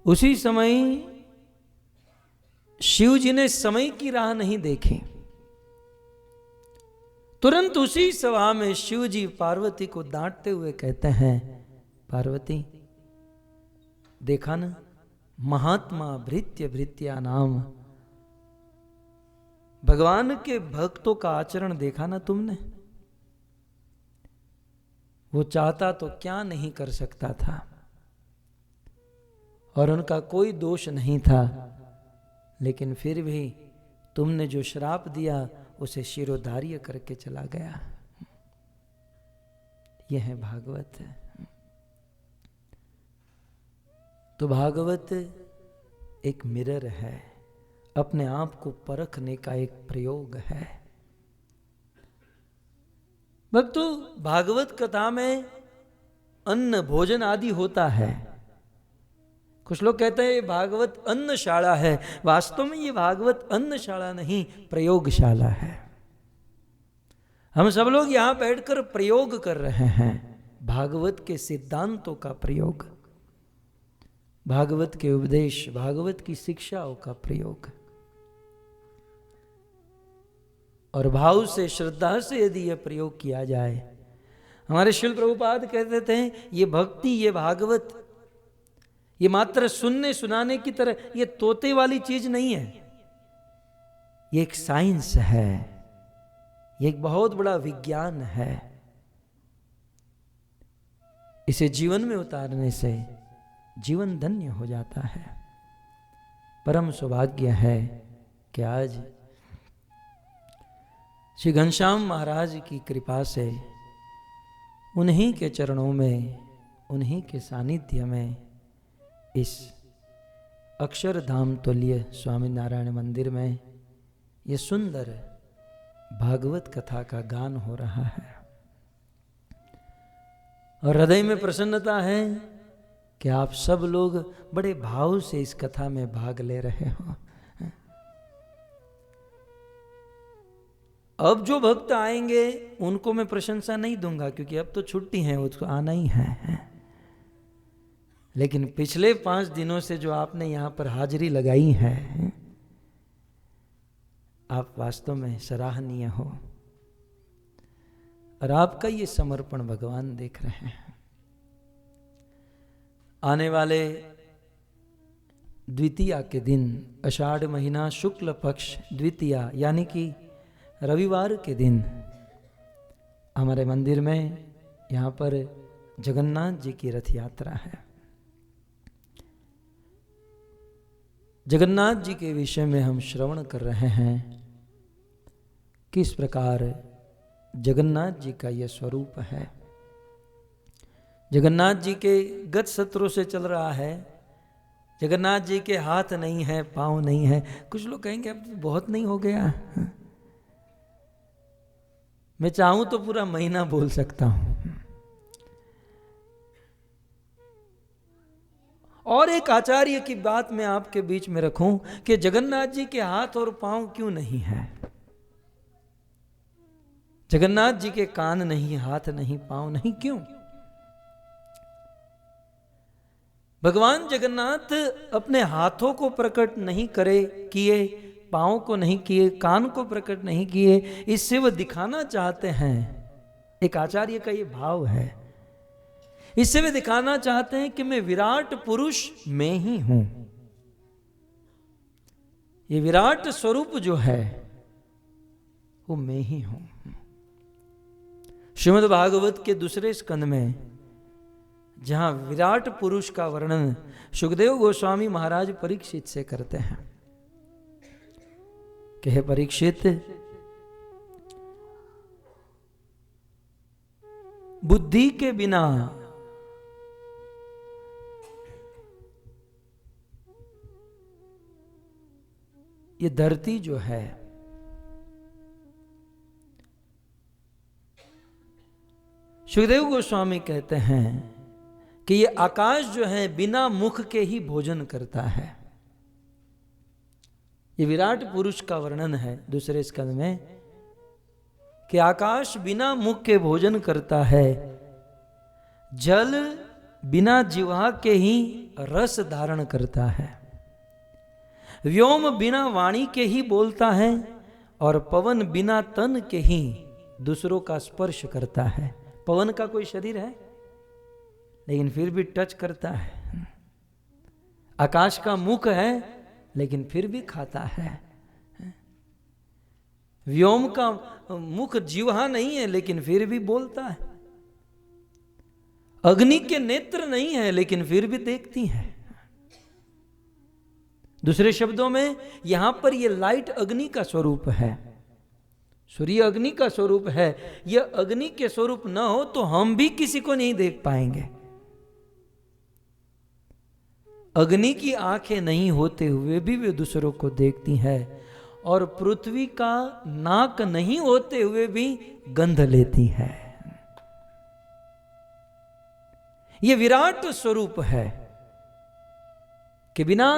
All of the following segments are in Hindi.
उसी समय शिव जी ने समय की राह नहीं देखी। तुरंत उसी सभा में शिव जी पार्वती को डांटते हुए कहते हैं, पार्वती देखा ना, महात्मा भृत्य भृत्या नाम, भगवान के भक्तों का आचरण देखा ना तुमने। वो चाहता तो क्या नहीं कर सकता था, और उनका कोई दोष नहीं था, लेकिन फिर भी तुमने जो श्राप दिया उसे शिरोधार्य करके चला गया। यह है भागवत। तो भागवत एक मिरर है, अपने आप को परखने का एक प्रयोग है। भक्तों, भागवत कथा में अन्न भोजन आदि होता है। कुछ लोग कहते हैं ये भागवत अन्नशाला है। वास्तव में ये भागवत अन्नशाला नहीं, प्रयोगशाला है। हम सब लोग यहां बैठकर प्रयोग कर रहे हैं, भागवत के सिद्धांतों का प्रयोग, भागवत के उपदेश, भागवत की शिक्षाओं का प्रयोग। और भाव से, श्रद्धा से यदि यह प्रयोग किया जाए, हमारे श्रील प्रभुपाद कहते थे ये भक्ति, ये भागवत, ये मात्र सुनने सुनाने की तरह, ये तोते वाली चीज नहीं है। ये एक साइंस है, ये एक बहुत बड़ा विज्ञान है। इसे जीवन में उतारने से जीवन धन्य हो जाता है। परम सौभाग्य है कि आज श्री घनश्याम महाराज की कृपा से उन्हीं के चरणों में, उन्हीं के सानिध्य में इस अक्षरधाम तुल्य स्वामी नारायण मंदिर में ये सुंदर भागवत कथा का गान हो रहा है। और हृदय में प्रसन्नता है कि आप सब लोग बड़े भाव से इस कथा में भाग ले रहे हो। अब जो भक्त आएंगे उनको मैं प्रशंसा नहीं दूंगा, क्योंकि अब तो छुट्टी है, उसको आना ही है। लेकिन पिछले 5 दिनों से जो आपने यहां पर हाजिरी लगाई है, आप वास्तव में सराहनीय हो। और आपका ये समर्पण भगवान देख रहे हैं। आने वाले द्वितीया के दिन, आषाढ़ महीना शुक्ल पक्ष द्वितीया, यानी कि रविवार के दिन, हमारे मंदिर में यहाँ पर जगन्नाथ जी की रथ यात्रा है। जगन्नाथ जी के विषय में हम श्रवण कर रहे हैं, किस प्रकार जगन्नाथ जी का यह स्वरूप है। जगन्नाथ जी के गत सत्रों से चल रहा है। जगन्नाथ जी के हाथ नहीं है, पांव नहीं है। कुछ लोग कहेंगे अब बहुत नहीं हो गया। मैं चाहूं तो पूरा महीना बोल सकता हूं। और एक आचार्य की बात मैं आपके बीच में रखूं कि जगन्नाथ जी के हाथ और पांव क्यों नहीं है। जगन्नाथ जी के कान नहीं, हाथ नहीं, पांव नहीं, क्यों? भगवान जगन्नाथ अपने हाथों को प्रकट नहीं किए, पांव को नहीं किए, कान को प्रकट नहीं किए। इससे वह दिखाना चाहते हैं, एक आचार्य का ये भाव है, इससे वे दिखाना चाहते हैं कि मैं विराट पुरुष मैं ही हूं। ये विराट स्वरूप जो है वो मैं ही हूं। श्रीमद् भागवत के दूसरे स्कंद में जहां विराट पुरुष का वर्णन सुखदेव गोस्वामी महाराज परीक्षित से करते हैं कि हे परीक्षित, बुद्धि के बिना ये धरती जो है सुखदेव गोस्वामी कहते हैं कि ये आकाश जो है बिना मुख के ही भोजन करता है। ये विराट पुरुष का वर्णन है दूसरे स्कंद में कि आकाश बिना मुख के भोजन करता है, जल बिना जिह्वा के ही रस धारण करता है। व्योम बिना वाणी के ही बोलता है और पवन बिना तन के ही दूसरों का स्पर्श करता है। पवन का कोई शरीर है लेकिन फिर भी टच करता है। आकाश का मुख है लेकिन फिर भी खाता है। व्योम का मुख जिह्वा नहीं है लेकिन फिर भी बोलता है। अग्नि के नेत्र नहीं है लेकिन फिर भी देखती है। दूसरे शब्दों में यहां पर यह लाइट अग्नि का स्वरूप है, सूर्य अग्नि का स्वरूप है। यह अग्नि के स्वरूप न हो तो हम भी किसी को नहीं देख पाएंगे। अग्नि की आंखें नहीं होते हुए भी वे दूसरों को देखती है और पृथ्वी का नाक नहीं होते हुए भी गंध लेती है। यह विराट स्वरूप है कि बिना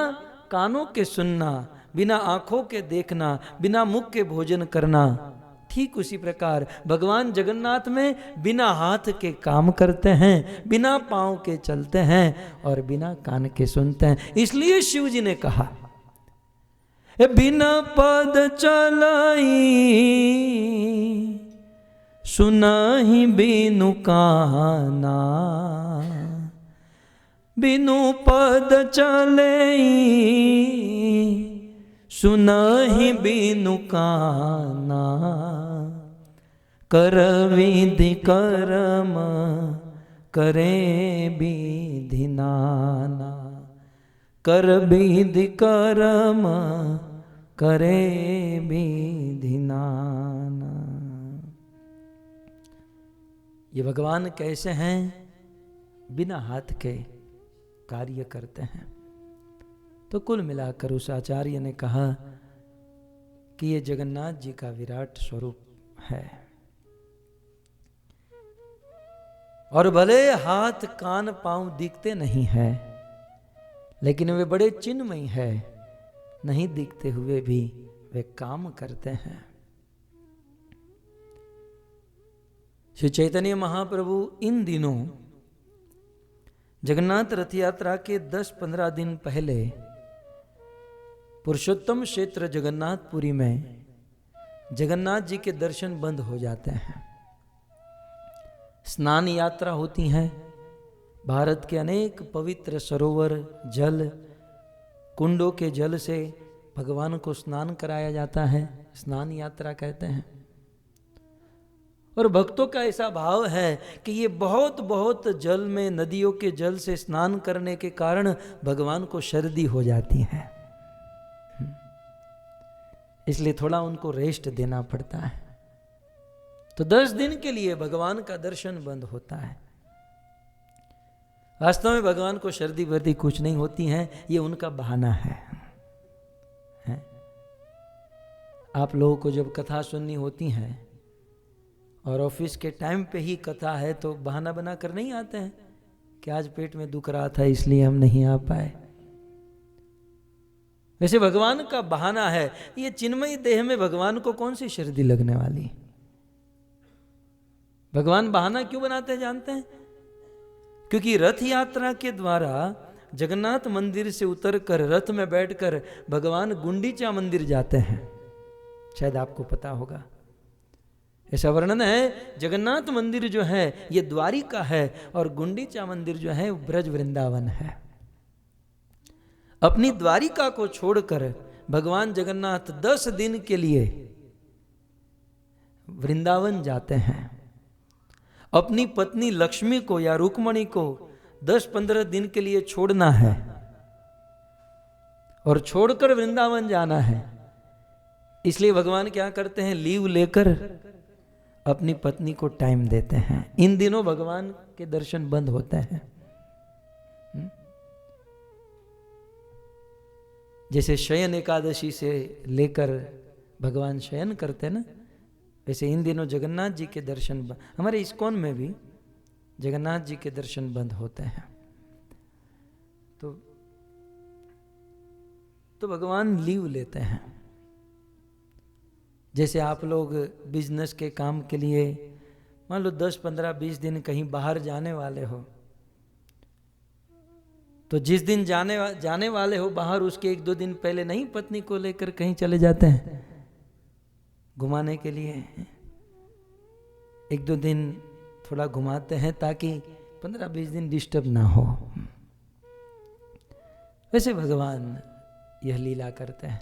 कानों के सुनना, बिना आंखों के देखना, बिना मुख के भोजन करना, ठीक उसी प्रकार भगवान जगन्नाथ में बिना हाथ के काम करते हैं, बिना पांव के चलते हैं और बिना कान के सुनते हैं। इसलिए शिव जी ने कहा बिना पद चलाई सुनाहि बिनु काना, बिनु पद चले सुनाहि बिनु काना, कर विधि कर्म करे विधि नाना, कर विधि कर्म करे विधि नाना। ये भगवान कैसे हैं? बिना हाथ के कार्य करते हैं। तो कुल मिलाकर उस आचार्य ने कहा कि ये जगन्नाथ जी का विराट स्वरूप है। और भले हाथ कान पांव दिखते नहीं है लेकिन वे बड़े चिन्मयी है। नहीं दिखते हुए भी वे काम करते हैं। श्री चैतन्य महाप्रभु इन दिनों जगन्नाथ रथ यात्रा के 10-15 दिन पहले पुरुषोत्तम क्षेत्र जगन्नाथपुरी में जगन्नाथ जी के दर्शन बंद हो जाते हैं। स्नान यात्रा होती है। भारत के अनेक पवित्र सरोवर, जल, कुंडों के जल से भगवान को स्नान कराया जाता है। स्नान यात्रा कहते हैं। और भक्तों का ऐसा भाव है कि ये बहुत बहुत जल में, नदियों के जल से स्नान करने के कारण भगवान को सर्दी हो जाती है, इसलिए थोड़ा उनको रेस्ट देना पड़ता है। तो 10 दिन के लिए भगवान का दर्शन बंद होता है। वास्तव में भगवान को सर्दी वर्दी कुछ नहीं होती है, ये उनका बहाना है। आप लोगों को जब कथा सुननी होती है और ऑफिस के टाइम पे ही कथा है तो बहाना बना कर नहीं आते हैं कि आज पेट में दुख रहा था इसलिए हम नहीं आ पाए। वैसे भगवान का बहाना है। ये चिन्मयी देह में भगवान को कौन सी सर्दी लगने वाली? भगवान बहाना क्यों बनाते हैं जानते हैं? क्योंकि रथ यात्रा के द्वारा जगन्नाथ मंदिर से उतरकर रथ में बैठकर भगवान गुंडीचा मंदिर जाते हैं। शायद आपको पता होगा, ऐसा वर्णन है। जगन्नाथ मंदिर जो है ये द्वारिका है और गुंडीचा मंदिर जो है ब्रज वृंदावन है। अपनी द्वारिका को छोड़कर भगवान जगन्नाथ 10 दिन के लिए वृंदावन जाते हैं। अपनी पत्नी लक्ष्मी को या रुक्मणी को 10-15 दिन के लिए छोड़ना है और छोड़कर वृंदावन जाना है। इसलिए भगवान क्या करते हैं? लीव लेकर अपनी पत्नी को टाइम देते हैं। इन दिनों भगवान के दर्शन बंद होते हैं। जैसे शयन एकादशी से लेकर भगवान शयन करते हैं ना, वैसे इन दिनों जगन्नाथ जी के दर्शन हमारे इस्कॉन में भी जगन्नाथ जी के दर्शन बंद होते हैं। तो भगवान लीव लेते हैं। जैसे आप लोग बिजनेस के काम के लिए मान लो 10, 15, 20 दिन कहीं बाहर जाने वाले हो, तो जिस दिन जाने वाले हो बाहर, उसके 1-2 दिन पहले नहीं पत्नी को लेकर कहीं चले जाते हैं घुमाने के लिए। 1-2 दिन थोड़ा घुमाते हैं ताकि 15-20 दिन डिस्टर्ब ना हो। वैसे भगवान यह लीला करते हैं।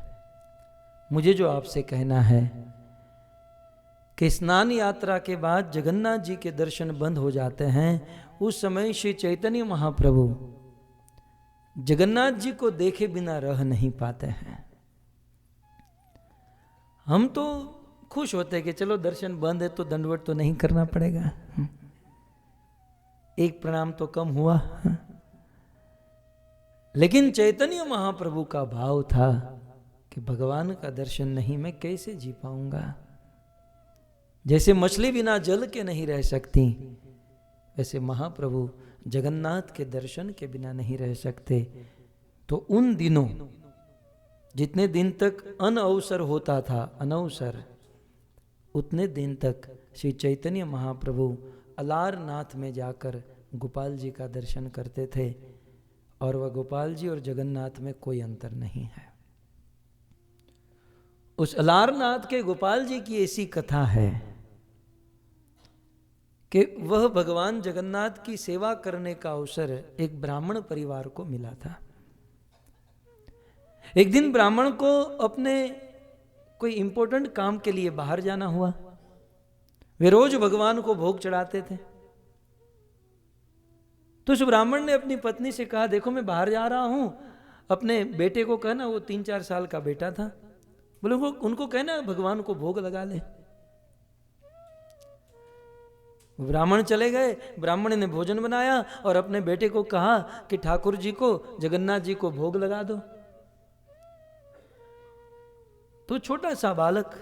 मुझे जो आपसे कहना है कि स्नान यात्रा के बाद जगन्नाथ जी के दर्शन बंद हो जाते हैं। उस समय श्री चैतन्य महाप्रभु जगन्नाथ जी को देखे बिना रह नहीं पाते हैं। हम तो खुश होते हैं कि चलो दर्शन बंद है तो दंडवत तो नहीं करना पड़ेगा, एक प्रणाम तो कम हुआ। लेकिन चैतन्य महाप्रभु का भाव था कि भगवान का दर्शन नहीं मैं कैसे जी पाऊंगा। जैसे मछली बिना जल के नहीं रह सकती, वैसे महाप्रभु जगन्नाथ के दर्शन के बिना नहीं रह सकते। तो उन दिनों जितने दिन तक अनअवसर होता था, अनवसर, उतने दिन तक श्री चैतन्य महाप्रभु अलारनाथ में जाकर गोपाल जी का दर्शन करते थे। और वह गोपाल जी और जगन्नाथ में कोई अंतर नहीं है। उस अलारनाथ के गोपाल जी की ऐसी कथा है कि वह भगवान जगन्नाथ की सेवा करने का अवसर एक ब्राह्मण परिवार को मिला था। एक दिन ब्राह्मण को अपने कोई इंपॉर्टेंट काम के लिए बाहर जाना हुआ। वे रोज भगवान को भोग चढ़ाते थे। तो उस ब्राह्मण ने अपनी पत्नी से कहा, देखो मैं बाहर जा रहा हूं, अपने बेटे को कहना, वो 3-4 साल का बेटा था, बोले उनको कहना भगवान को भोग लगा ले। ब्राह्मण चले गए। ब्राह्मण ने भोजन बनाया और अपने बेटे को कहा कि ठाकुर जी को, जगन्नाथ जी को भोग लगा दो। तो छोटा सा बालक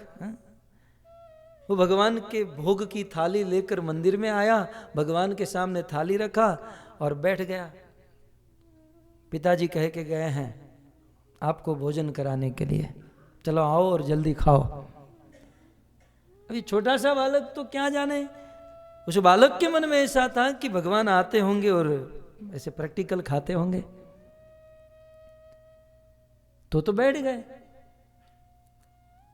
वो भगवान के भोग की थाली लेकर मंदिर में आया, भगवान के सामने थाली रखा और बैठ गया। पिताजी कह के गए हैं आपको भोजन कराने के लिए, चलो आओ और जल्दी खाओ। अभी छोटा सा बालक तो क्या जाने, उस बालक के मन में ऐसा था कि भगवान आते होंगे और ऐसे प्रैक्टिकल खाते होंगे। तो बैठ गए।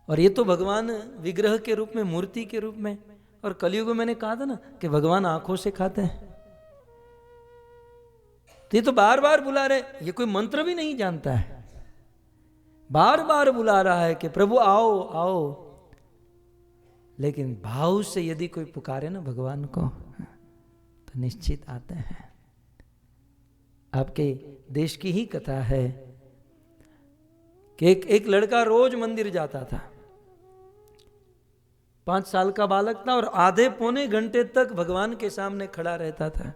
और ये तो भगवान विग्रह के रूप में, मूर्ति के रूप में, और कलयुग में मैंने कहा था ना कि भगवान आंखों से खाते हैं। तो ये तो बार बार बुला रहे, ये कोई मंत्र भी नहीं जानता है, बार बार बुला रहा है कि प्रभु आओ आओ। लेकिन भाव से यदि कोई पुकारे ना भगवान को तो निश्चित आते हैं। आपके देश की ही कथा है कि एक लड़का रोज मंदिर जाता था। 5 साल का बालक था और आधे पौने घंटे तक भगवान के सामने खड़ा रहता था।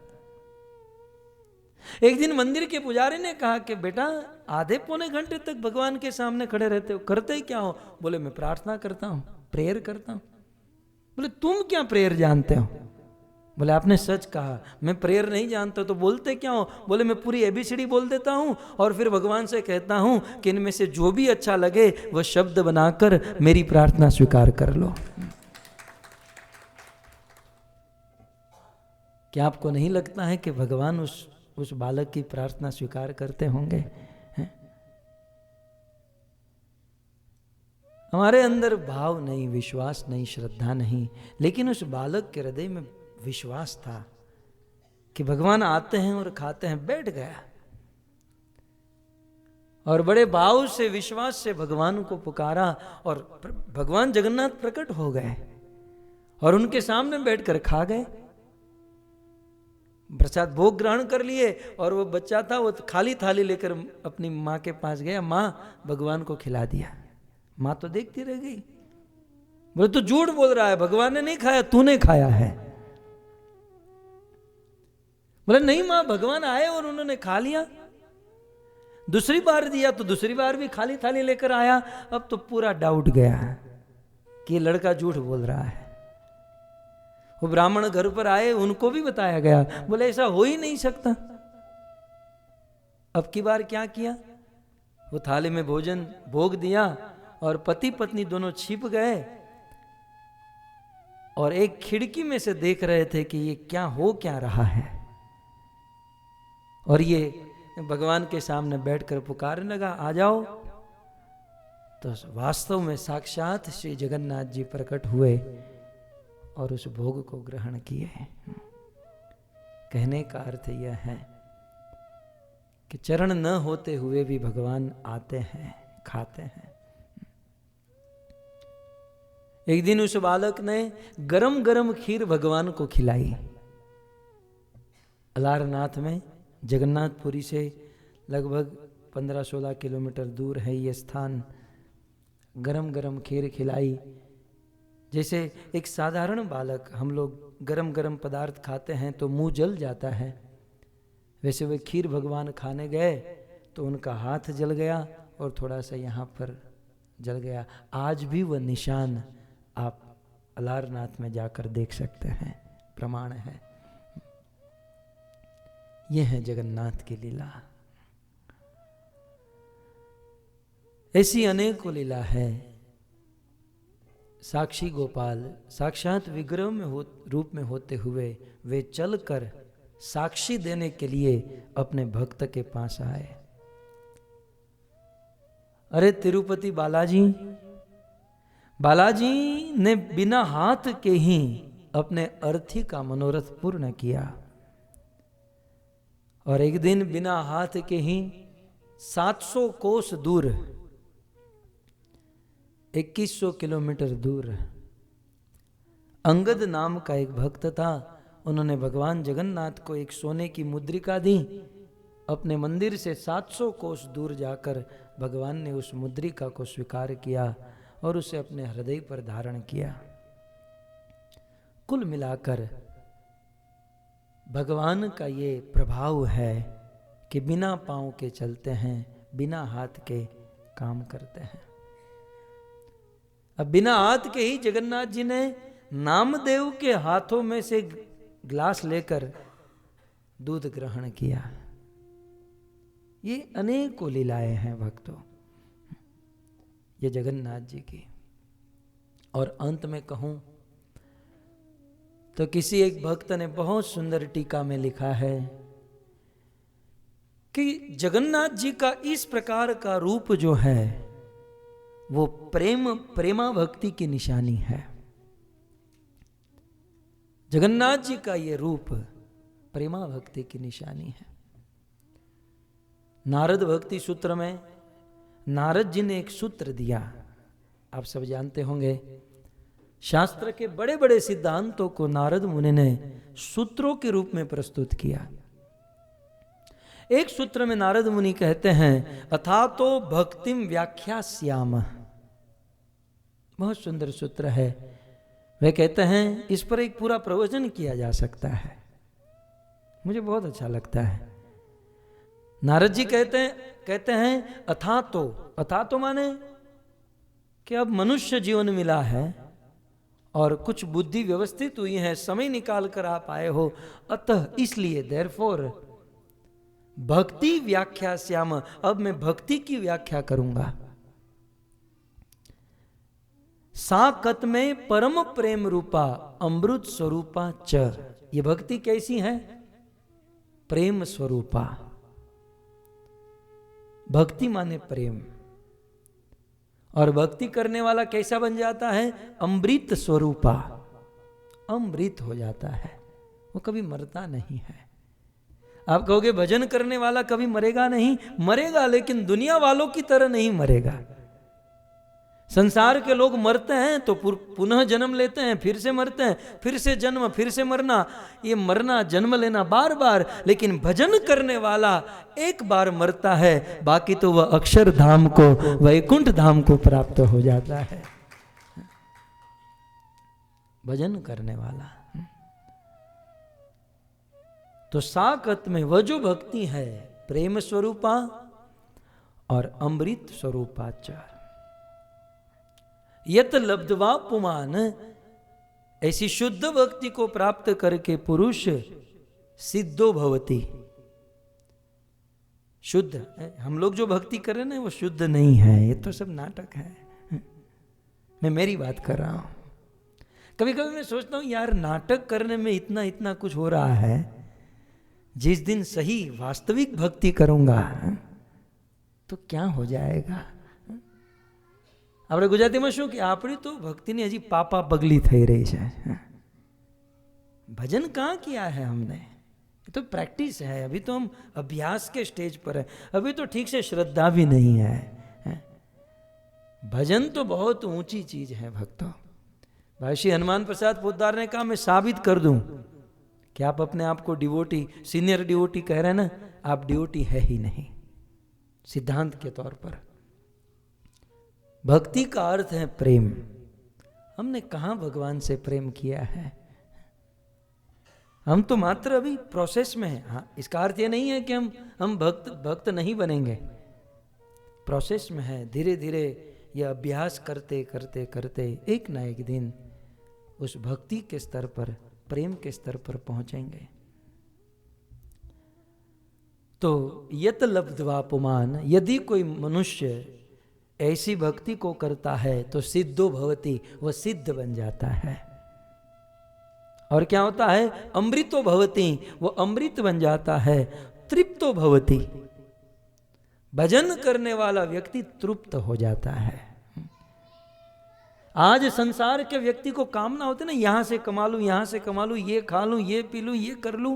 एक दिन मंदिर के पुजारी ने कहा कि बेटा आधे पौने घंटे तक भगवान के सामने खड़े रहते हो, करते ही क्या हो? बोले मैं प्रार्थना करता हूं, प्रेयर करता हूं। बोले तुम क्या प्रेयर जानते हो? बोले आपने सच कहा, मैं प्रेयर नहीं जानता। तो बोलते क्या हो? बोले मैं पूरी एबीसीडी बोल देता हूं और फिर भगवान से कहता हूं कि इनमें से जो भी अच्छा लगे वह शब्द बनाकर मेरी प्रार्थना स्वीकार कर लो। क्या आपको नहीं लगता है कि भगवान उस बालक की प्रार्थना स्वीकार करते होंगे? हमारे अंदर भाव नहीं, विश्वास नहीं, श्रद्धा नहीं, लेकिन उस बालक के हृदय में विश्वास था कि भगवान आते हैं और खाते हैं। बैठ गया और बड़े भाव से, विश्वास से भगवान को पुकारा और भगवान जगन्नाथ प्रकट हो गए और उनके सामने बैठकर खा गए, प्रसाद भोग ग्रहण कर लिए। और वो बच्चा था, वो खाली थाली लेकर अपनी माँ के पास गया, माँ भगवान को खिला दिया। माँ तो देखती रह गई, बोले तू झूठ बोल रहा है, भगवान ने नहीं खाया, तूने खाया है। बोले नहीं माँ, भगवान आए और उन्होंने खा लिया। दूसरी बार दिया तो दूसरी बार भी खाली थाली लेकर आया। अब तो पूरा डाउट गया कि ये लड़का झूठ बोल रहा है। वो ब्राह्मण घर पर आए, उनको भी बताया गया, बोले ऐसा हो ही नहीं सकता। अब की बार क्या किया, वो थाली में भोजन भोग दिया और पति पत्नी दोनों छिप गए और एक खिड़की में से देख रहे थे कि ये क्या हो क्या रहा है। और ये भगवान के सामने बैठकर पुकारने लगा, आ जाओ। तो वास्तव में साक्षात श्री जगन्नाथ जी प्रकट हुए और उस भोग को ग्रहण किए। कहने का अर्थ यह है कि चरण न होते हुए भी भगवान आते हैं, खाते हैं। एक दिन उस बालक ने गरम गरम खीर भगवान को खिलाई। अलारनाथ में, जगन्नाथपुरी से लगभग 15-16 किलोमीटर दूर है ये स्थान। गरम गरम खीर खिलाई। जैसे एक साधारण बालक, हम लोग गरम गरम पदार्थ खाते हैं तो मुंह जल जाता है, वैसे वे खीर भगवान खाने गए तो उनका हाथ जल गया और थोड़ा सा यहाँ पर जल गया। आज भी वह निशान आप अलारनाथ में जाकर देख सकते हैं, प्रमाण है। यह है जगन्नाथ की लीला। ऐसी अनेकों लीला है। साक्षी गोपाल साक्षात विग्रह में रूप में होते हुए वे चलकर साक्षी देने के लिए अपने भक्त के पास आए। अरे तिरुपति बालाजी ने बिना हाथ के ही अपने अर्थी का मनोरथ पूर्ण किया। और एक दिन बिना हाथ के ही 700 कोस दूर, 2100 किलोमीटर दूर, अंगद नाम का एक भक्त था। उन्होंने भगवान जगन्नाथ को एक सोने की मुद्रिका दी। अपने मंदिर से 700 कोस दूर जाकर भगवान ने उस मुद्रिका को स्वीकार किया और उसे अपने हृदय पर धारण किया। कुल मिलाकर भगवान का ये प्रभाव है कि बिना पांव के चलते हैं, बिना हाथ के काम करते हैं। अब बिना हाथ के ही जगन्नाथ जी ने नामदेव के हाथों में से ग्लास लेकर दूध ग्रहण किया। ये अनेकों लीलाएं हैं भक्तों, ये जगन्नाथ जी की। और अंत में कहूं तो किसी एक भक्त ने बहुत सुंदर टीका में लिखा है कि जगन्नाथ जी का इस प्रकार का रूप जो है वो प्रेमा भक्ति की निशानी है। जगन्नाथ जी का ये रूप प्रेमा भक्ति की निशानी है। नारद भक्ति सूत्र में नारद जी ने एक सूत्र दिया, आप सब जानते होंगे। शास्त्र के बड़े बड़े सिद्धांतों को नारद मुनि ने सूत्रों के रूप में प्रस्तुत किया। एक सूत्र में नारद मुनि कहते हैं, अथा तो भक्तिम व्याख्यास्याम। बहुत सुंदर सूत्र है। वे कहते हैं इस पर एक पूरा प्रवचन किया जा सकता है। मुझे बहुत अच्छा लगता है। नारद जी कहते हैं अथा तो माने कि अब मनुष्य जीवन मिला है और कुछ बुद्धि व्यवस्थित हुई है, समय निकाल कर आप आए हो, अतः इसलिए देयरफॉर भक्ति व्याख्या श्याम, अब मैं भक्ति की व्याख्या करूंगा। साकत में परम प्रेम रूपा अमृत स्वरूपा च। ये भक्ति कैसी है? प्रेम स्वरूपा। भक्ति माने प्रेम। और भक्ति करने वाला कैसा बन जाता है? अमृत स्वरूपा, अमृत हो जाता है, वो कभी मरता नहीं है। आप कहोगे भजन करने वाला कभी मरेगा नहीं, मरेगा, लेकिन दुनिया वालों की तरह नहीं मरेगा। संसार के लोग मरते हैं तो पुनः जन्म लेते हैं, फिर से मरते हैं, फिर से जन्म, फिर से मरना, ये मरना जन्म लेना बार बार। लेकिन भजन करने वाला एक बार मरता है, बाकी तो वह अक्षर धाम को, वैकुंठ धाम को प्राप्त हो जाता है। भजन करने वाला। तो साकत में वह जो भक्ति है प्रेम स्वरूपा और अमृत स्वरूपाचार। यत लब्धवा पुमान, ऐसी शुद्ध भक्ति को प्राप्त करके पुरुष सिद्धो भवति। शुद्ध, हम लोग जो भक्ति कर रहे हैं वो शुद्ध नहीं है, ये तो सब नाटक है। मैं मेरी बात कर रहा हूं। कभी कभी मैं सोचता हूं यार, नाटक करने में इतना इतना कुछ हो रहा है, जिस दिन सही वास्तविक भक्ति करूंगा तो क्या हो जाएगा। આપણે ગુજરાતીમાં શું કે આપણી તો ભક્તિની હજી પાપા પગલી થઈ રહી છે। भजन कहाँ किया है हमने, ये तो प्रैक्टिस है, अभी तो हम अभ्यास के स्टेज पर है, अभी तो ठीक से श्रद्धा भी नहीं है। भजन तो बहुत ऊंची चीज है भक्तों। भाई श्री हनुमान प्रसाद पोद्दार ने कहा मैं साबित कर दूं कि आप अपने आप को डिवोटी, सीनियर डिवोटी कह रहे हैं ना, आप डिवोटी है ही नहीं सिद्धांत के तौर पर। भक्ति का अर्थ है प्रेम। हमने कहाँ भगवान से प्रेम किया है, हम तो मात्र अभी प्रोसेस में हैं। हाँ, इसका अर्थ ये नहीं है कि हम भक्त नहीं बनेंगे, प्रोसेस में है। धीरे धीरे यह अभ्यास करते करते करते एक ना एक दिन उस भक्ति के स्तर पर, प्रेम के स्तर पर पहुंचेंगे। तो यत लब्ध्वा पुमान, यदि कोई मनुष्य ऐसी भक्ति को करता है तो सिद्धो भवति, वह सिद्ध बन जाता है। और क्या होता है, अमृतो भवति, वो अमृत बन जाता है। तृप्तो भवति, भजन करने वाला व्यक्ति तृप्त हो जाता है। आज संसार के व्यक्ति को कामना होती है ना, यहां से कमा लूं, यहां से कमा लूं, ये खा लूं, ये पी लूं, ये कर लूं।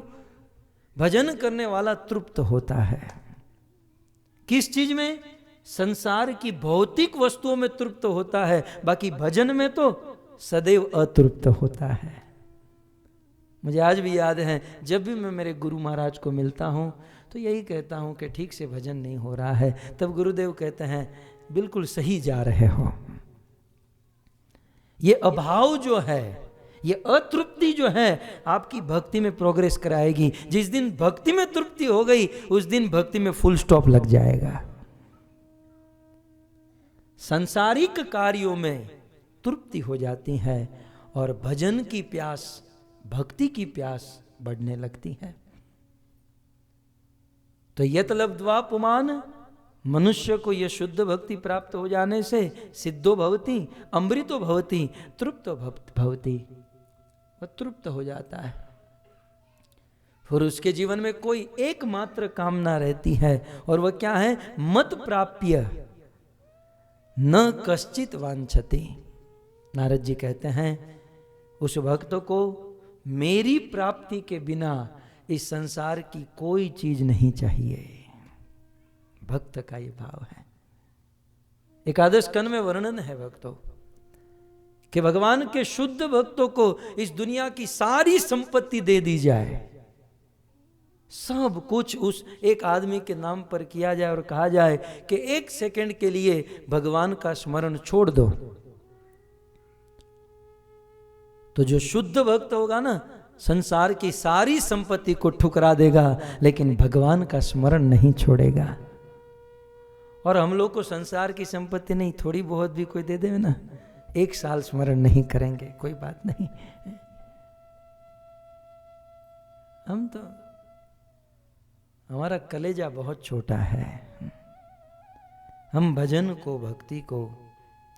भजन करने वाला तृप्त होता है। किस चीज में, संसार की भौतिक वस्तुओं में तृप्त होता है, बाकी भजन में तो सदैव अतृप्त होता है। मुझे आज भी याद है, जब भी मैं मेरे गुरु महाराज को मिलता हूं तो यही कहता हूं कि ठीक से भजन नहीं हो रहा है, तब गुरुदेव कहते हैं बिल्कुल सही जा रहे हो। ये अभाव जो है, ये अतृप्ति जो है, आपकी भक्ति में प्रोग्रेस कराएगी। जिस दिन भक्ति में तृप्ति हो गई, उस दिन भक्ति में फुल स्टॉप लग जाएगा। सांसारिक कार्यों में तृप्ति हो जाती है और भजन की प्यास, भक्ति की प्यास बढ़ने लगती है। तो यत लब्ध्वा पुमान, मनुष्य को यह शुद्ध भक्ति प्राप्त हो जाने से सिद्धो भवति, अमृतो भवति, तृप्तो भवति, वह तृप्त हो जाता है। फिर उसके जीवन में कोई एकमात्र कामना रहती है, और वह क्या है, मत प्राप्य न कश्चित वांछति। नारद जी कहते हैं उस भक्त को मेरी प्राप्ति के बिना इस संसार की कोई चीज नहीं चाहिए। भक्त का ये भाव है। एकादश स्कंद में वर्णन है भक्तों कि भगवान के शुद्ध भक्तों को इस दुनिया की सारी संपत्ति दे दी जाए, सब कुछ उस एक आदमी के नाम पर किया जाए और कहा जाए कि एक सेकंड के लिए भगवान का स्मरण छोड़ दो, तो जो शुद्ध भक्त होगा ना, संसार की सारी संपत्ति को ठुकरा देगा, लेकिन भगवान का स्मरण नहीं छोड़ेगा। और हम लोग को संसार की संपत्ति नहीं, थोड़ी बहुत भी कोई दे दे ना, एक साल स्मरण नहीं करेंगे, कोई बात नहीं। हम तो, हमारा कलेजा बहुत छोटा है, हम भजन को, भक्ति को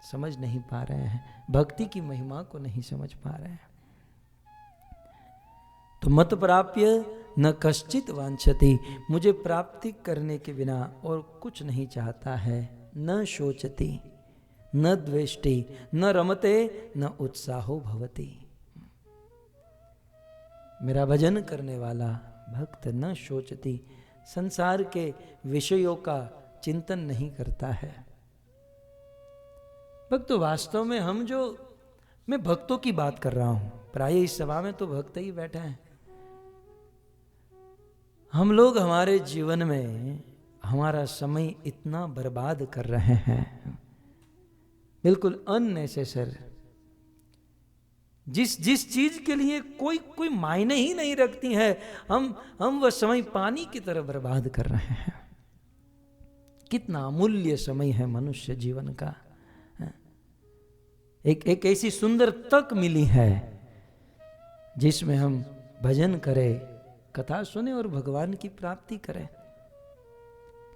समझ नहीं पा रहे हैं, भक्ति की महिमा को नहीं समझ पा रहे हैं। तो मत प्राप्य न कश्चित वांछति, मुझे प्राप्ति करने के बिना और कुछ नहीं चाहता है। न शोचति न द्वेष्टि न रमते न उत्साहो भवति। मेरा भजन करने वाला भक्त न शोचति, संसार के विषयों का चिंतन नहीं करता है। भक्त वास्तव में हम जो, मैं भक्तों की बात कर रहा हूं, प्राय इस सभा में तो भक्त ही बैठे हैं। हम लोग हमारे जीवन में हमारा समय इतना बर्बाद कर रहे हैं, बिल्कुल अननेसेसर, जिस चीज के लिए कोई मायने ही नहीं रखती है, हम वह समय पानी की तरह बर्बाद कर रहे हैं। कितना अमूल्य समय है मनुष्य जीवन का। एक ऐसी सुंदर तक मिली है जिसमें हम भजन करें, कथा सुने और भगवान की प्राप्ति करें।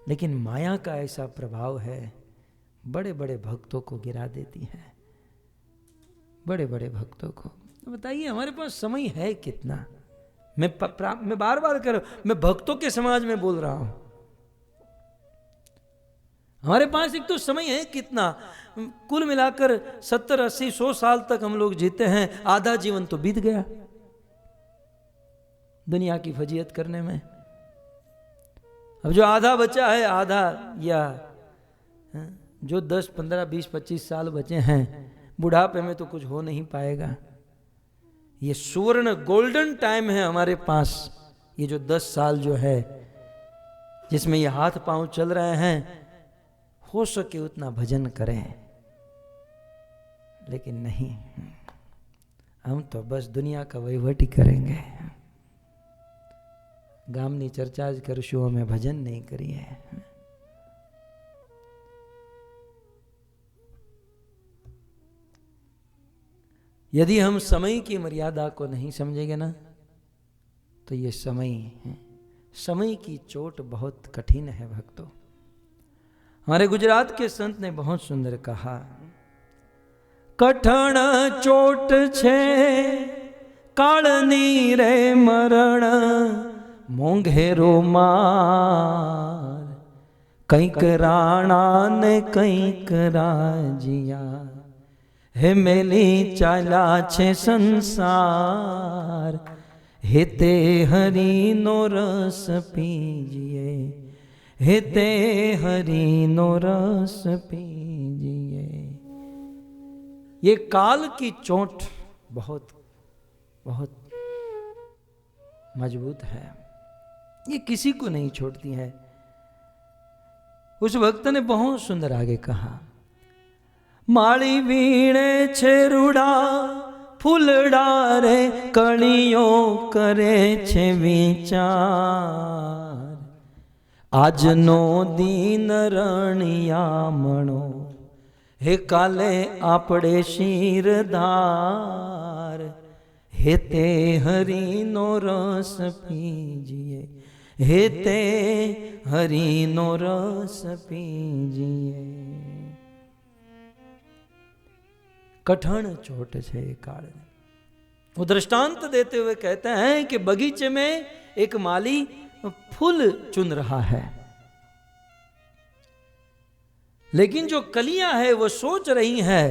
लेकिन माया का ऐसा प्रभाव है, बड़े बड़े भक्तों को गिरा देती है, बड़े बड़े भक्तों को। तो बताइए हमारे पास समय है कितना? मैं बार बार कर रहा हूं, मैं भक्तों के समाज में बोल रहा हूं। हमारे पास एक तो समय है कितना, कुल मिलाकर 70, 80, 100 साल तक हम लोग जीते हैं, आधा जीवन तो बीत गया दुनिया की फजीयत करने में। अब जो आधा बचा है, आधा या जो 10, 15, 20, 25 साल बचे हैं, बुढ़ापे में तो कुछ हो नहीं पाएगा। ये सुवर्ण गोल्डन टाइम है हमारे पास, ये जो 10 साल जो है जिसमें ये हाथ पांव चल रहे हैं, हो सके उतना भजन करें। लेकिन नहीं, हम तो बस दुनिया का वहीवट ही करेंगे। गामनी चर्चा ज करशुं, में भजन नहीं करिए। यदि हम समय की मर्यादा को नहीं समझेंगे ना, तो ये समय की चोट बहुत कठिन है भक्तों। हमारे गुजरात के संत ने बहुत सुंदर कहा, कठण चोट छे काळनी रे मरण, मोंघेरो मार, कंईक राणा ने कंईक राजिया, हे मेली चाला छे संसार, हेते हरि नो रस पीजिए, हेते हरि नो रस पीजिए। ये काल की चोट बहुत बहुत मजबूत है, ये किसी को नहीं छोड़ती है। उस भक्त ने बहुत सुंदर आगे कहा, माली वीणे छे रूड़ा फूलड़ा रे, कणियों करे छे विचार, आज नो दीन रणियामणो, हे काले आपड़े शीरधार, हेते हरि नो रस पीजिए, हेते हरि नो रस पीजिए। कठिन चोट छे काल। वो दृष्टांत देते हुए कहते हैं कि बगीचे में एक माली फूल चुन रहा है, लेकिन जो कलियां है वो सोच रही है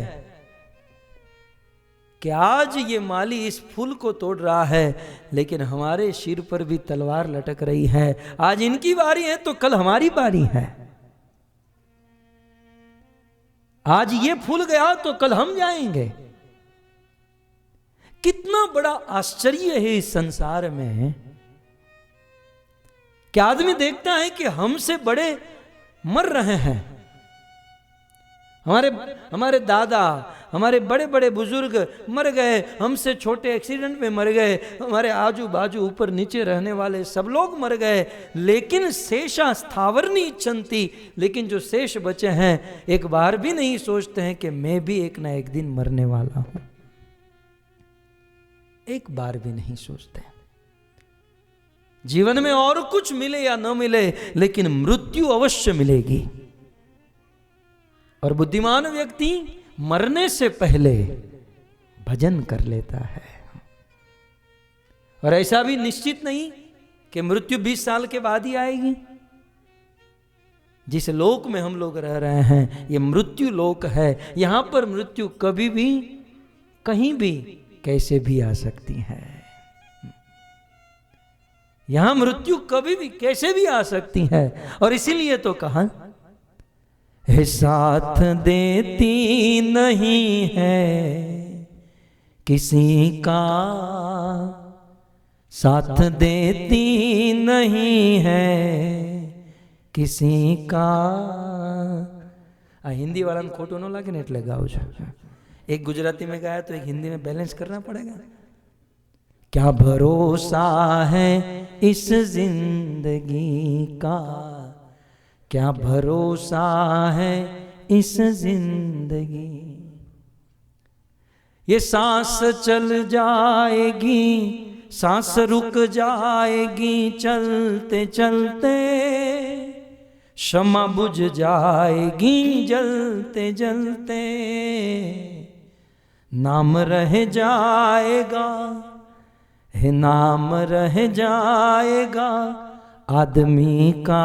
कि आज ये माली इस फूल को तोड़ रहा है, लेकिन हमारे सिर पर भी तलवार लटक रही है। आज इनकी बारी है तो कल हमारी बारी है। आज ये फूल गया तो कल हम जाएंगे। कितना बड़ा आश्चर्य है इस संसार में कि आदमी देखता है कि हमसे बड़े मर रहे हैं। हमारे दादा, हमारे बड़े बड़े बुजुर्ग मर गए, हमसे छोटे एक्सीडेंट में मर गए, हमारे आजू बाजू ऊपर नीचे रहने वाले सब लोग मर गए, लेकिन शेषा स्थावरनी इच्छन्ति, लेकिन जो शेष बचे हैं एक बार भी नहीं सोचते हैं कि मैं भी एक ना एक दिन मरने वाला हूं। एक बार भी नहीं सोचते। जीवन में और कुछ मिले या न मिले, लेकिन मृत्यु अवश्य मिलेगी। और बुद्धिमान व्यक्ति मरने से पहले भजन कर लेता है। और ऐसा भी निश्चित नहीं कि मृत्यु 20 साल के बाद ही आएगी। जिस लोक में हम लोग रह रहे हैं ये मृत्यु लोक है। यहां पर मृत्यु कभी भी कहीं भी कैसे भी आ सकती है। यहां मृत्यु कभी भी कैसे भी आ सकती है। और इसीलिए तो कहा है साथ देती नहीं है किसी का, साथ देती नहीं है किसी का। हिंदी वाला ने खोटो न लागे ने એટલે ગાઉં છું। एक गुजराती में गाया तो एक हिंदी में बैलेंस करना पड़ेगा। क्या भरोसा है इस जिंदगी का, क्या भरोसा है इस जिंदगी। ये सांस चल जाएगी, सांस रुक जाएगी, चलते चलते शमा बुझ जाएगी, जलते जलते नाम रह जाएगा है नाम रह जाएगा आदमी का,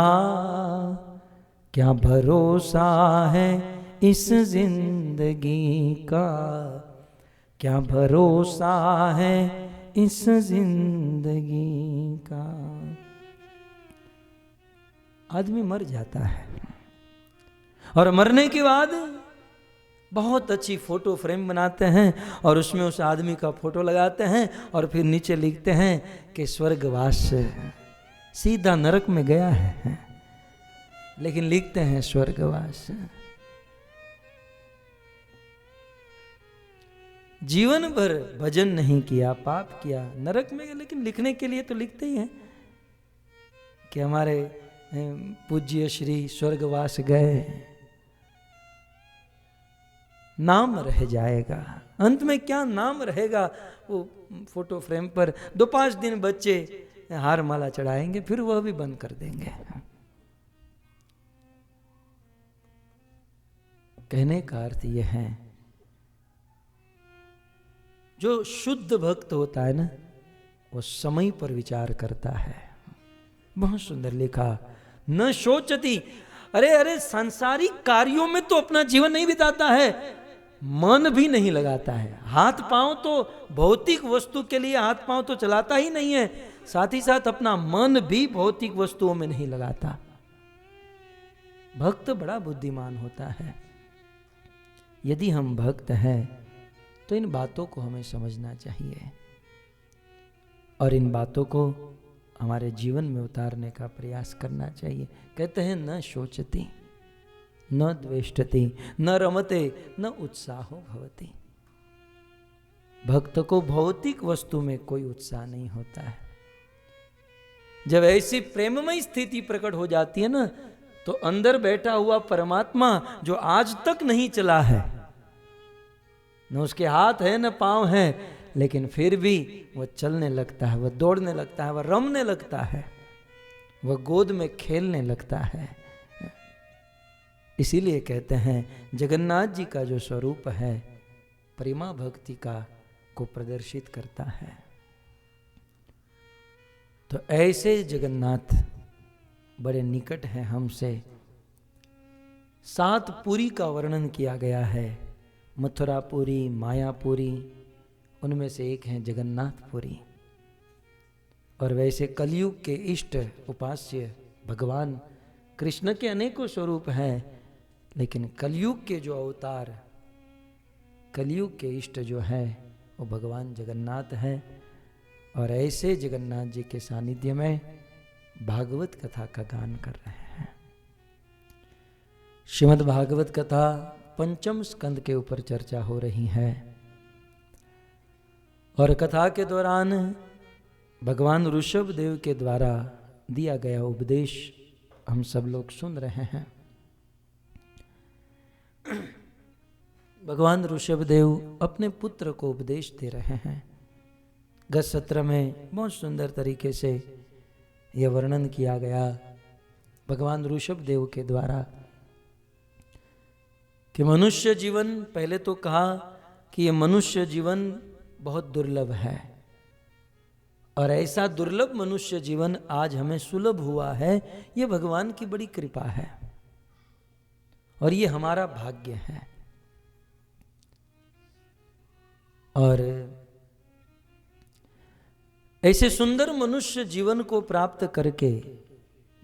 क्या भरोसा है इस जिंदगी का, क्या भरोसा है इस जिंदगी का। आदमी मर जाता है और मरने के बाद बहुत अच्छी फोटो फ्रेम बनाते हैं और उसमें उस आदमी का फोटो लगाते हैं और फिर नीचे लिखते हैं कि स्वर्गवास, सीधा नरक में गया है, लेकिन लिखते हैं स्वर्गवास। जीवन भर भजन नहीं किया, पाप किया, नरक में गया, लेकिन लिखने के लिए तो लिखते ही हैं कि हमारे पूज्य श्री स्वर्गवास गए। नाम रह जाएगा, अंत में क्या नाम रहेगा वो फोटो फ्रेम पर। 2-5 दिन बच्चे हार माला चढ़ाएंगे, फिर वह भी बंद कर देंगे। कहने का अर्थ यह है, जो शुद्ध भक्त होता है ना, वो समय पर विचार करता है। बहुत सुंदर लिखा, न सोचती। अरे सांसारिक कार्यों में तो अपना जीवन नहीं बिताता है, मन भी नहीं लगाता है। हाथ पांव तो भौतिक वस्तु के लिए हाथ पांव तो चलाता ही नहीं है, साथ ही साथ अपना मन भी भौतिक वस्तुओं में नहीं लगाता। भक्त बड़ा बुद्धिमान होता है। यदि हम भक्त हैं तो इन बातों को हमें समझना चाहिए और इन बातों को हमारे जीवन में उतारने का प्रयास करना चाहिए। कहते हैं न शोचती न द्वेष्टति न रमते न उत्साहो भवति। भक्त को भौतिक वस्तु में कोई उत्साह नहीं होता है। जब ऐसी प्रेममय स्थिति प्रकट हो जाती है ना, तो अंदर बैठा हुआ परमात्मा जो आज तक नहीं चला है, न उसके हाथ है न पांव है, लेकिन फिर भी वह चलने लगता है, वह दौड़ने लगता है, वह रमने लगता है, वह गोद में खेलने लगता है। इसीलिए कहते हैं जगन्नाथ जी का जो स्वरूप है प्रेमा भक्ति को प्रदर्शित करता है। तो ऐसे जगन्नाथ बड़े निकट हैं हमसे। 7 पुरी का वर्णन किया गया है, मथुरापुरी, मायापुरी, उनमें से एक है जगन्नाथपुरी। और वैसे कलयुग के इष्ट उपास्य भगवान कृष्ण के अनेकों स्वरूप हैं, लेकिन कलयुग के जो अवतार, कलयुग के इष्ट जो है वो भगवान जगन्नाथ है। और ऐसे जगन्नाथ जी के सानिध्य में भागवत कथा का गान कर रहे हैं। श्रीमद् भागवत कथा 5म स्कंद के ऊपर चर्चा हो रही है और कथा के दौरान भगवान ऋषभ देव के द्वारा दिया गया उपदेश हम सब लोग सुन रहे हैं। भगवान ऋषभ देव अपने पुत्र को उपदेश दे रहे हैं। गत सत्र में बहुत सुंदर तरीके से यह वर्णन किया गया भगवान ऋषभ देव के द्वारा कि मनुष्य जीवन, पहले तो कहा कि यह मनुष्य जीवन बहुत दुर्लभ है और ऐसा दुर्लभ मनुष्य जीवन आज हमें सुलभ हुआ है, यह भगवान की बड़ी कृपा है और ये हमारा भाग्य है। और ऐसे सुंदर मनुष्य जीवन को प्राप्त करके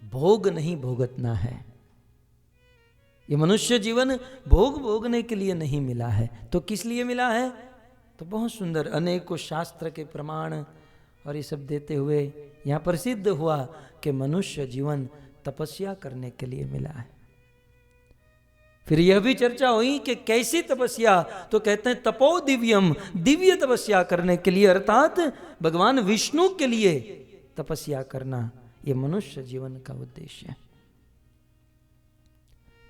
भोग नहीं भोगतना है। ये मनुष्य जीवन भोग भोगने के लिए नहीं मिला है, तो किस लिए मिला है? तो बहुत सुंदर अनेकों शास्त्र के प्रमाण और ये सब देते हुए यहाँ पर सिद्ध हुआ कि मनुष्य जीवन तपस्या करने के लिए मिला है। फिर यह भी चर्चा हुई कि कैसी तपस्या, तो कहते हैं तपो दिव्यम, दिव्य तपस्या करने के लिए, अर्थात भगवान विष्णु के लिए तपस्या करना, यह मनुष्य जीवन का उद्देश्य है।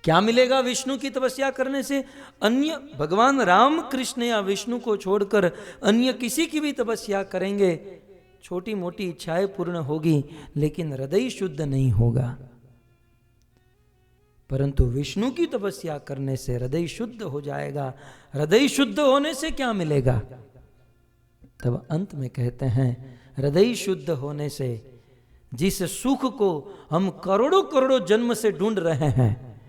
क्या मिलेगा विष्णु की तपस्या करने से? अन्य भगवान राम कृष्ण या विष्णु को छोड़कर अन्य किसी की भी तपस्या करेंगे, छोटी मोटी इच्छाएं पूर्ण होगी, लेकिन हृदय शुद्ध नहीं होगा। परंतु विष्णु की तपस्या करने से हृदय शुद्ध हो जाएगा। हृदय शुद्ध होने से क्या मिलेगा? तब अंत में कहते हैं हृदय शुद्ध होने से जिस सुख को हम करोड़ों करोड़ों जन्म से ढूंढ रहे हैं,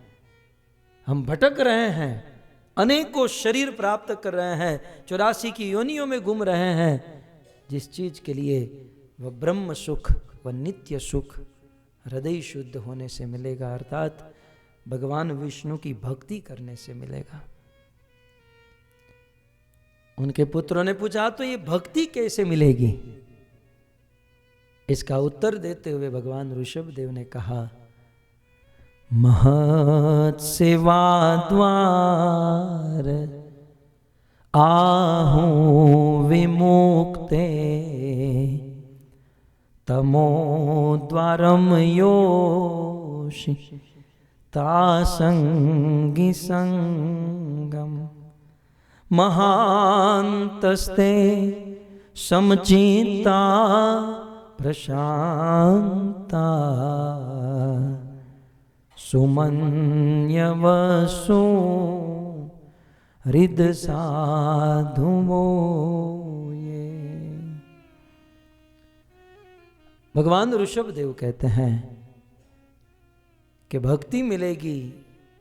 हम भटक रहे हैं, अनेकों शरीर प्राप्त कर रहे हैं, 84 की योनियों में घूम रहे हैं, जिस चीज के लिए वह ब्रह्म सुख, वह नित्य सुख हृदय शुद्ध होने से मिलेगा, अर्थात भगवान विष्णु की भक्ति करने से मिलेगा। उनके पुत्रों ने पूछा तो ये भक्ति कैसे मिलेगी? इसका उत्तर देते हुए भगवान ऋषभ देव ने कहा, महत् सेवा द्वार आहूं विमुक्ते तमो द्वारम योषि तासंगी संगम महांतस्ते समचिता प्रशांता सुमन्यवसु हृद साधुवो ये। भगवान ऋषभ देव कहते हैं कि भक्ति मिलेगी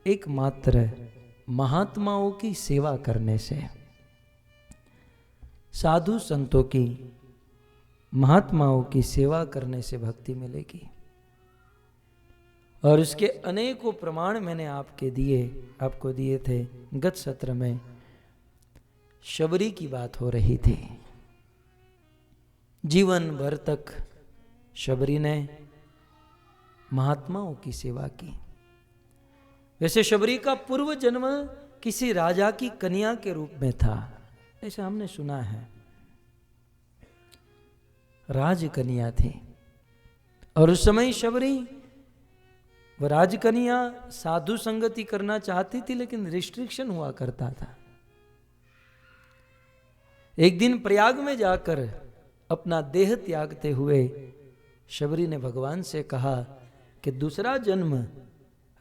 एकमात्र महात्माओं की सेवा करने से, साधु संतों की, महात्माओं की सेवा करने से भक्ति मिलेगी। और इसके अनेकों प्रमाण मैंने आपको दिए थे। गत सत्र में शबरी की बात हो रही थी। जीवन भर तक शबरी ने महात्माओं की सेवा की। वैसे शबरी का पूर्व जन्म किसी राजा की कन्या के रूप में था, ऐसा हमने सुना है। राजकन्या थी और उस समय शबरी वह राजकन्या साधु संगति करना चाहती थी, लेकिन रिस्ट्रिक्शन हुआ करता था। एक दिन प्रयाग में जाकर अपना देह त्यागते हुए शबरी ने भगवान से कहा कि दूसरा जन्म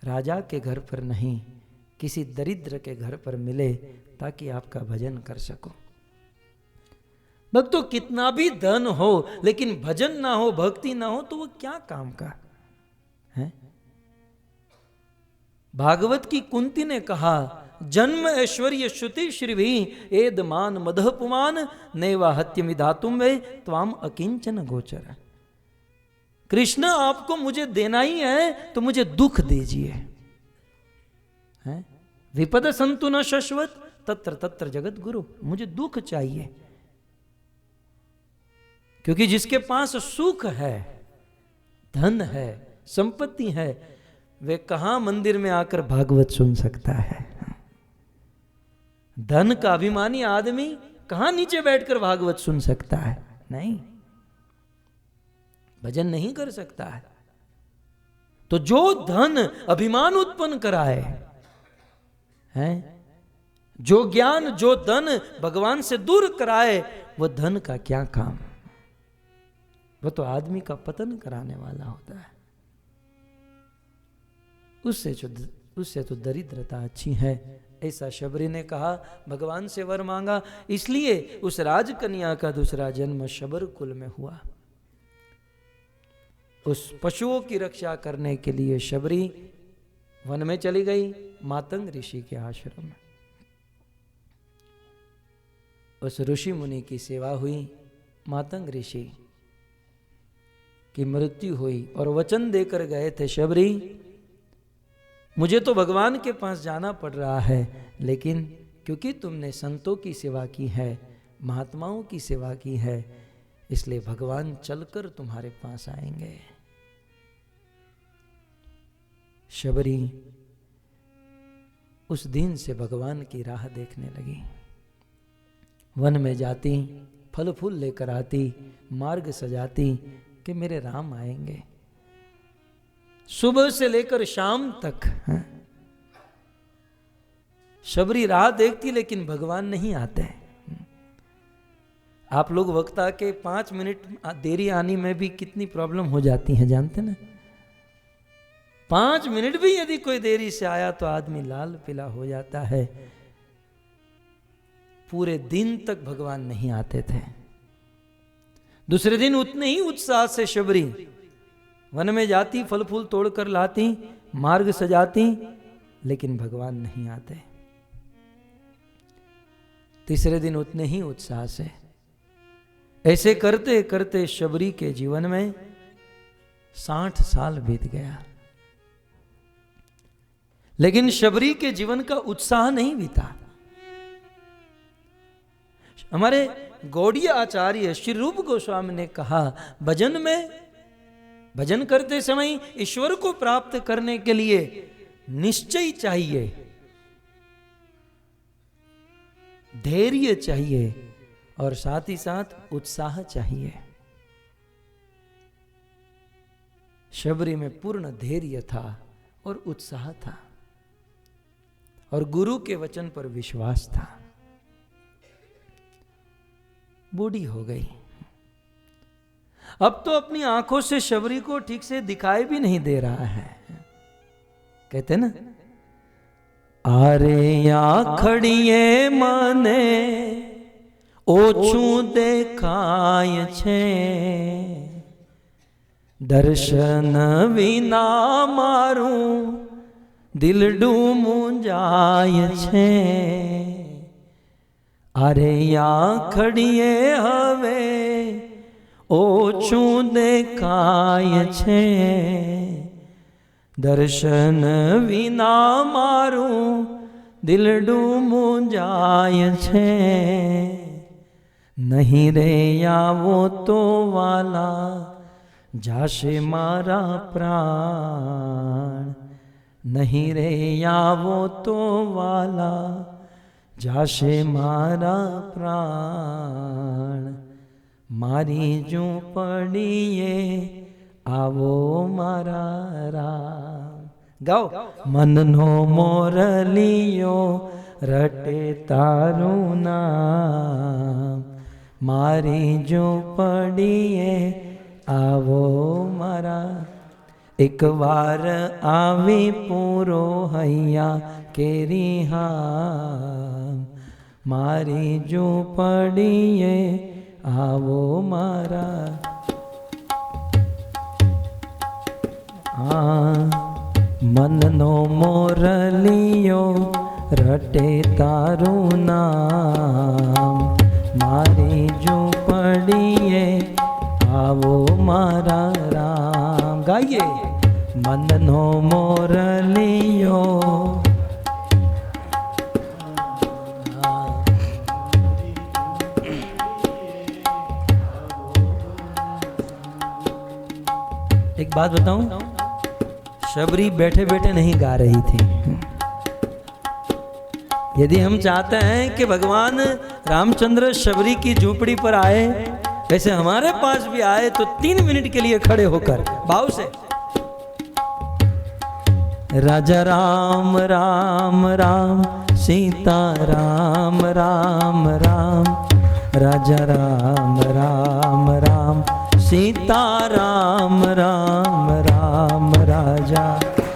राजा के घर पर नहीं, किसी दरिद्र के घर पर मिले ताकि आपका भजन कर सको। भक्तों, कितना भी धन हो लेकिन भजन ना हो, भक्ति ना हो, तो वो क्या काम का है? भागवत की कुंती ने कहा, जन्म ऐश्वर्य श्रुति श्रीभी एदमान मदह पुमान नैवा हत्यमि धातुम वे त्वाम अकिंचन गोचर। कृष्ण, आपको मुझे देना ही है तो मुझे दुख दीजिए। विपद संतु न शश्वत तत्र तत्र जगत गुरु, मुझे दुख चाहिए। क्योंकि जिसके पास सुख है, धन है, संपत्ति है, वे कहां मंदिर में आकर भागवत सुन सकता है? धन का अभिमानी आदमी कहां नीचे बैठकर भागवत सुन सकता है? नहीं, भजन नहीं कर सकता है। तो जो धन अभिमान उत्पन्न कराए हैं, जो ज्ञान, जो धन भगवान से दूर कराए, वह धन का क्या काम? वह तो आदमी का पतन कराने वाला होता है। उससे तो दरिद्रता अच्छी है। ऐसा शबरी ने कहा, भगवान से वर मांगा, इसलिए उस राजकन्या का दूसरा जन्म शबर कुल में हुआ। उस पशुओं की रक्षा करने के लिए शबरी वन में चली गई, मातंग ऋषि के आश्रम में। उस ऋषि मुनि की सेवा हुई, मातंग ऋषि की मृत्यु हुई और वचन देकर गए थे, शबरी मुझे तो भगवान के पास जाना पड़ रहा है, लेकिन क्योंकि तुमने संतों की सेवा की है, महात्माओं की सेवा की है, इसलिए भगवान चलकर तुम्हारे पास आएंगे। शबरी उस दिन से भगवान की राह देखने लगी। वन में जाती, फल फूल लेकर आती, मार्ग सजाती कि मेरे राम आएंगे। सुबह से लेकर शाम तक शबरी राह देखती, लेकिन भगवान नहीं आते। आप लोग वक्ता के 5 मिनट देरी आने में भी कितनी प्रॉब्लम हो जाती है, जानते ना? 5 मिनट भी यदि कोई देरी से आया तो आदमी लाल पीला हो जाता है। पूरे दिन तक भगवान नहीं आते थे। दूसरे दिन उतने ही उत्साह से शबरी वन में जाती, फल फूल तोड़कर लाती, मार्ग सजाती, लेकिन भगवान नहीं आते। तीसरे दिन उतने ही उत्साह से। ऐसे करते करते शबरी के जीवन में 60 साल बीत गया, लेकिन शबरी के जीवन का उत्साह नहीं बीता। हमारे गौड़ीय आचार्य श्री रूप गोस्वामी ने कहा, भजन में, भजन करते समय ईश्वर को प्राप्त करने के लिए निश्चय चाहिए, धैर्य चाहिए और साथ ही साथ उत्साह चाहिए। शबरी में पूर्ण धैर्य था और उत्साह था और गुरु के वचन पर विश्वास था। बूढ़ी हो गई, अब तो अपनी आंखों से शबरी को ठीक से दिखाई भी नहीं दे रहा है। कहते ना, आरे आखड़िए मने ओछू देखाय छे, दर्शन विना मारू दिलडू मुंजाय छे। अरे आखड़िए हवे ओछू देखाय छे, दर्शन विना मारू दिलडू मुंजाय छे। नहीं रे आवो तो वाला जाशे मारा प्राण, नहीं रे आवो तो वाला जाशे मारा प्राण। मारी जो पड़िए आवो मारा राम। गाओ। मननो मोरलियो रटे तारू नाम, मारी जो पड़िए आवो मारा। एक बार आवी पूरो हैया केरी हाम, मारी जो पड़िए आवो मारा। मननो मोरलियो रटे तारू नाम, मारी जो पड़िए आवो मारा राम। गाइए। मननो मोरलियो एक बात बताऊं, शबरी बैठे बैठे नहीं गा रही थी। यदि हम चाहते हैं कि भगवान रामचंद्र शबरी की झूपड़ी पर आए, वैसे हमारे पास भी आए, तो 3 मिनट के लिए खड़े होकर भाव से राजा राम राम राम, सीता राम राम राम, राजा राम राम राम, सीता राम राम राम, राजा